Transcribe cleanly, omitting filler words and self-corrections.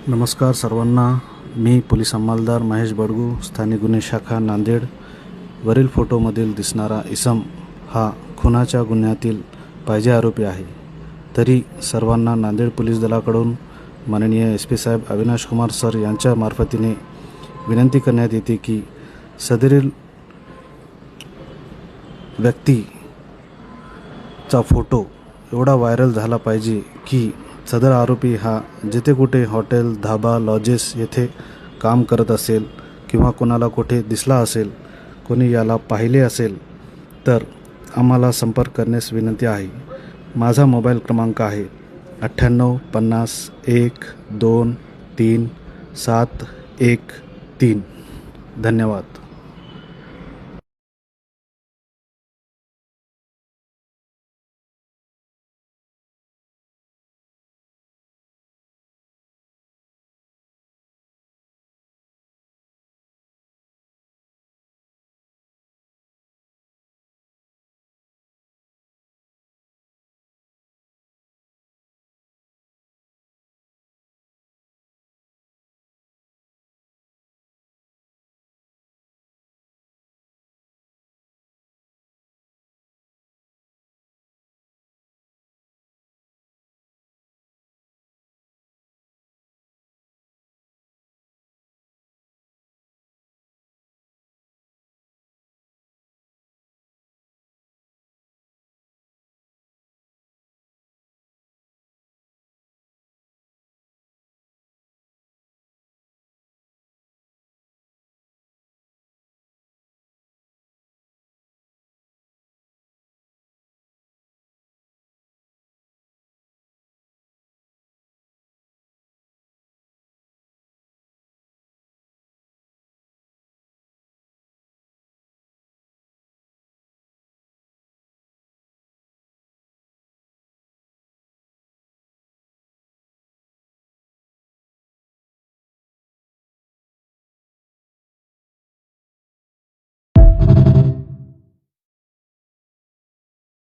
नमस्कार सर्वांना. मी पोलीस अंमलदार महेश बडगू, स्थानिक गुन्हे शाखा नांदेड. वरील फोटोमधील दिसणारा इसम हा खुनाच्या गुन्ह्यातील पाहिजे आरोपी आहे. तरी सर्वांना नांदेड पोलीस दलाकडून माननीय SP साहेब अविनाश कुमार सर यांच्या मार्फतीने विनंती करण्यात येते की सदरील व्यक्तीचा फोटो एवढा व्हायरल झाला पाहिजे की सदर आरोपी हा जिथे कुठे हॉटेल, धाबा, लॉजेस येथे काम करत असेल किंवा कोणाला कुठे दिसला असेल, कोणी याला पाहिले असेल तर आम्हाला संपर्क करण्यास विनंती आहे. माझा मोबाईल क्रमांक आहे 98 50 1 2 3 7 1 3. धन्यवाद.